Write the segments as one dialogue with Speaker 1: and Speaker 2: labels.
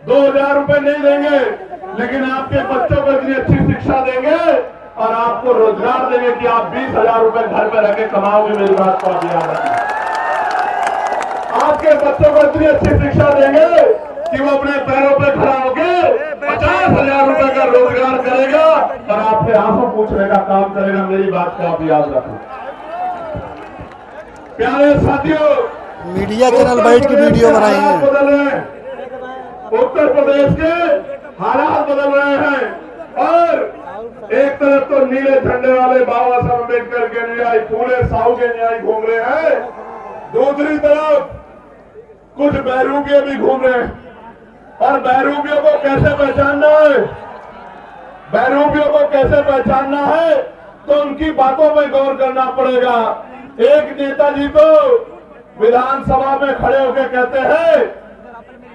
Speaker 1: 2,000 रुपए नहीं देंगे, लेकिन आपके बच्चों को इतनी अच्छी शिक्षा देंगे और आपको रोजगार देंगे कि आप 20,000 रुपए घर पे रह के कमाओगे। मेरी बात को आप याद रखें। आपके बच्चों को इतनी अच्छी शिक्षा देंगे कि वो अपने पैरों पे खड़ा होकर 50,000 रुपए का रोजगार करेगा और आपसे आंसू पूछने का काम करेगा। मेरी बात को आप याद रखें। प्यारे साथियों,
Speaker 2: मीडिया चैनल बैठ के वीडियो बनाई है।
Speaker 1: बदल रहे हैं, उत्तर प्रदेश के हालात बदल रहे हैं और एक तरफ तो नीले झंडे वाले बाबा साहब अम्बेडकर के अनुयायी, फूले साहू के अनुयायी घूम रहे हैं, दूसरी तरफ कुछ बहरूपिये भी घूम रहे हैं। और बहरूपियों को कैसे पहचानना है, बहरूपियों को कैसे पहचानना है, तो उनकी बातों में गौर करना पड़ेगा। एक नेताजी तो विधानसभा में खड़े होकर कहते हैं,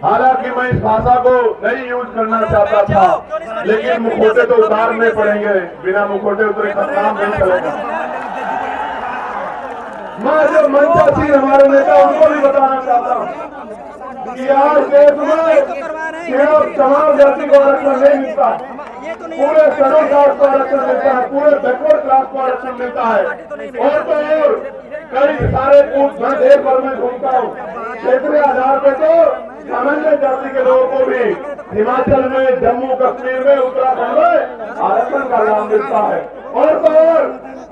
Speaker 1: हालांकि मैं इस भाषा को नहीं यूज करना चाहता था, लेकिन मुखौटे तो उतारने पड़ेंगे, बिना मुखौटे उतरे का काम नहीं चलेगा। मैं जो मंचासीन हमारे नेता उनको भी बताना चाहता हूँ कि आज देश में केवल तमाम जाति को आरक्षण नहीं मिलता, पूरे शेड्यूल कास्ट को आरक्षण मिलता है, पूरे बैकवर्ड क्लास को आरक्षण मिलता है। और तो और कई सारे मैं देश भर में घूमता हूँ, क्षेत्रीय आधार पे तो सामान्य जाति के लोगों को भी हिमाचल में, जम्मू कश्मीर में, उत्तराखंड में आरक्षण का लाभ मिलता है। और तो और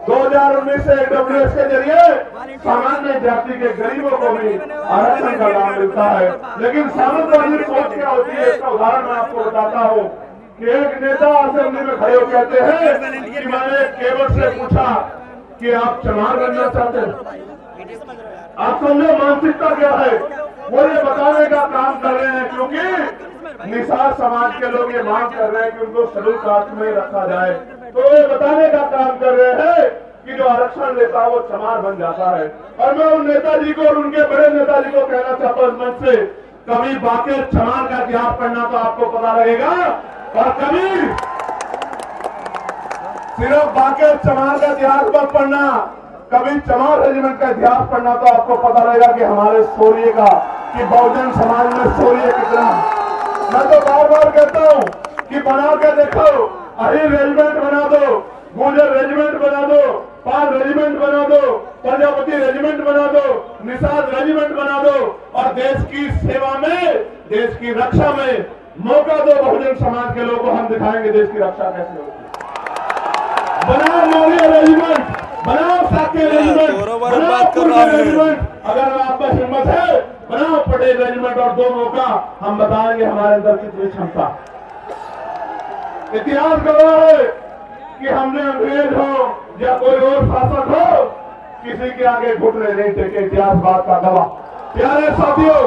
Speaker 1: 2019 से AWS के जरिए सामान्य जाति के गरीबों को भी आरक्षण का लाभ मिलता है। लेकिन सामंतवादी सोच क्या होती है, इसका उदाहरण मैं आपको बताता हूँ कि एक नेता असेंबली में खड़े होकर कहते हैं कि मैंने केवल से पूछा कि आप चमार बनना चाहते हैं। आप समझो मानसिकता क्या है, वो ये बताने का काम कर रहे हैं, क्योंकि निषाद समाज के लोग ये मांग कर रहे हैं कि उनको शेड्यूल कास्ट में रखा जाए, तो ये बताने का काम कर रहे हैं कि जो आरक्षण लेता है वो चमार बन जाता है। और मैं उन नेताजी को और उनके बड़े नेताजी को कहना चाहता हूं मंच से, कभी बाकी चमार का इतिहास पढ़ना तो आपको पता लगेगा, और कभी सिर्फ बाकी चमार का इतिहास मत पढ़ना, कभी चमार रेजिमेंट का इतिहास पढ़ना तो आपको पता लगेगा कि हमारे शौर्य का, कि बहुजन समाज में शौर्य कितना। मैं तो बार बार कहता हूं कि बना के देखो, अहिर रेजिमेंट बना दो, गुर्जर रेजिमेंट बना दो, पाल रेजिमेंट बना दो, प्रजापति रेजिमेंट बना दो, निषाद रेजिमेंट बना दो, और देश की सेवा में, देश की रक्षा में मौका दो बहुजन समाज के लोगों को। हम दिखाएंगे देश की रक्षा कैसे होती है। बनाओ मौर्य रेजिमेंट, बनाओ साक्य रेजिमेंट, बनाओ कुर्मी रेजिमेंट, अगर आप में हिम्मत है बनाओ पटेल रेजिमेंट, और दोनों का हम बताएंगे हमारे अंदर कितनी क्षमता। इतिहास गवाह है कि हमने अंग्रेज हो या कोई और शासक हो, किसी के आगे घुटने नहीं टेके, इतिहास बात का गवाह। प्यारे साथियों,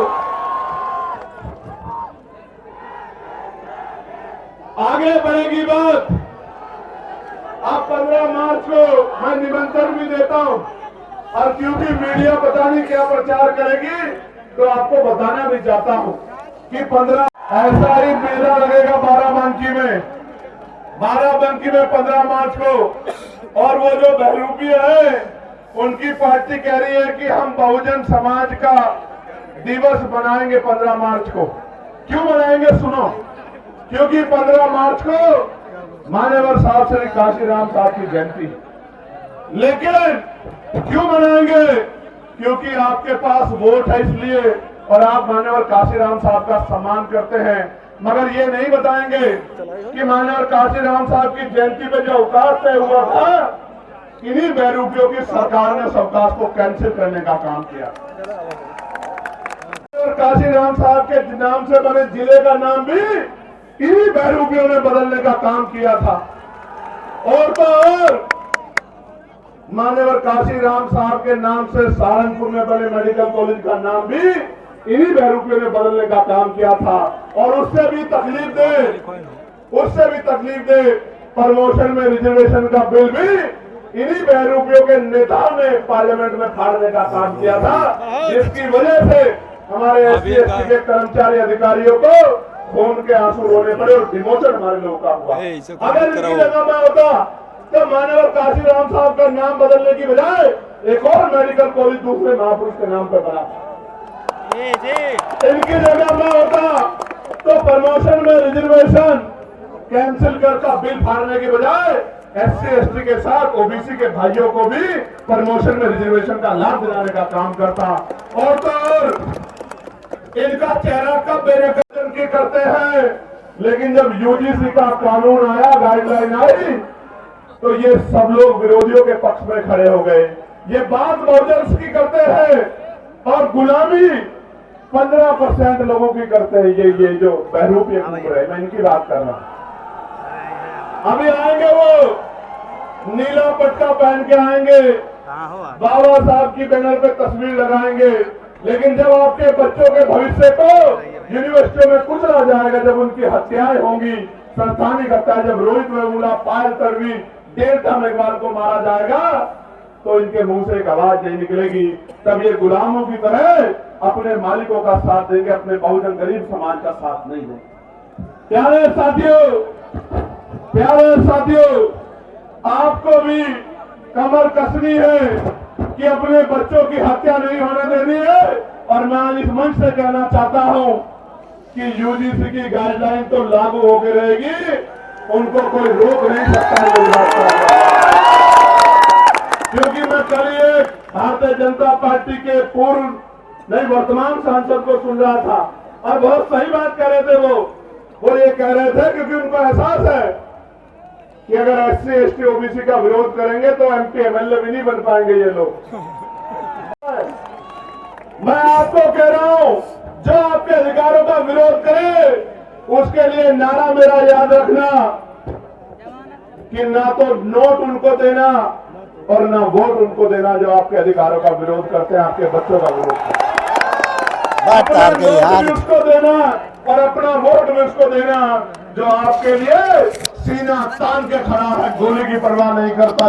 Speaker 1: आगे बढ़ेगी बात। अब 15 मार्च को मैं निमंत्रण भी देता हूं, और क्योंकि मीडिया पता नहीं क्या प्रचार करेगी, तो आपको बताना भी चाहता हूं कि 15 ऐसा ही मेला लगेगा बाराबंकी में, बाराबंकी में 15 मार्च को। और वो जो बहरूपी है उनकी पार्टी कह रही है कि हम बहुजन समाज का दिवस बनाएंगे 15 मार्च को। क्यों बनाएंगे सुनो, क्योंकि 15 मार्च को मान्यवर साहब श्री काशीराम साहब की जयंती है। लेकिन क्यों मनाएंगे, क्योंकि आपके पास वोट है इसलिए, और आप मान्यवर काशीराम साहब का सम्मान करते हैं। मगर ये नहीं बताएंगे कि मान्यवर काशीराम साहब की जयंती पे जो अवकाश तय हुआ था, इन्हीं बहरूपियों की सरकार ने उस अवकाश को कैंसिल करने का काम किया। काशीराम साहब के नाम से बने जिले का नाम भी इन्हीं बहरूपियों ने बदलने का काम किया था। और तो और मान्यवर काशीराम साहब के नाम से सहारनपुर में बने मेडिकल कॉलेज का नाम भी इन्हीं बहरूपियों ने बदलने का काम किया था। और उससे भी तकलीफ दे प्रमोशन में रिजर्वेशन का बिल भी इन्हीं बहरूपियों के नेताओं ने पार्लियामेंट में फाड़ने का काम किया था, जिसकी वजह से हमारे SC/ST के कर्मचारी अधिकारियों को खून के आंसू रोने पड़े और डिमोशन हमारे लोगों का हुआ। अगर इनकी जगह में होता तो मान्यवर काशीराम साहब का नाम बदलने की बजाय एक और मेडिकल कॉलेज दूसरे महापुरुष के नाम पर बना। इनकी जगह में होता तो प्रमोशन में रिजर्वेशन कैंसिल करता, बिल फाड़ने के बजाय SC ST के साथ OBC के भाइयों को भी प्रमोशन में रिजर्वेशन का लाभ दिलाने का काम करता। और तो और इनका चेहरा कब बेनकाब की करते हैं, लेकिन जब UGC का कानून आया, गाइडलाइन आई, तो ये सब लोग विरोधियों के पक्ष में खड़े हो गए। ये बात बहुजन की करते हैं और गुलामी 15% लोगों की करते हैं। ये जो बहरूप ये घूम रहे हैं, मैं इनकी बात कर रहा हूं। अभी आएंगे वो नीला पट्टा पहन के आएंगे, बाबा साहब की बैनर पे तस्वीर लगाएंगे, लेकिन जब आपके बच्चों के भविष्य को यूनिवर्सिटियों में कुचला जाएगा, जब उनकी हत्याएं होंगी, संस्थानिक हत्या, जब रोहित वेमुला, पायल तन्वी, डेल्टा मेघवाल को मारा जाएगा, तो इनके मुंह से एक आवाज नहीं निकलेगी। तब ये गुलामों की तरह अपने मालिकों का साथ देंगे, अपने बहुजन गरीब समाज का साथ नहीं देंगे। प्यारे साथियों, आपको भी कमर कसनी है कि अपने बच्चों की हत्या नहीं होने देनी है। और मैं आज इस मंच से कहना चाहता हूं कि UGC की गाइडलाइन तो लागू होकर रहेगी, उनको कोई रोक नहीं सकता है मेरी बात का। क्योंकि मैं कल एक भारतीय जनता पार्टी के वर्तमान सांसद को सुन रहा था और बहुत सही बात कह रहे थे। वो ये कह रहे थे क्योंकि उनको एहसास है कि अगर SC ST OBC का विरोध करेंगे तो MP MLA भी नहीं बन पाएंगे ये लोग। मैं आपको कह रहा हूं, जो आपके अधिकारों का विरोध करे उसके लिए नारा मेरा याद रखना कि ना तो नोट उनको देना और ना वोट उनको देना जो आपके अधिकारों का विरोध करते हैं, आपके बच्चों का विरोध करते हैं। अपना नोट भी उसको देना और अपना वोट भी उसको देना जो आपके लिए सीना तान के खड़ा है, गोली की परवाह नहीं करता।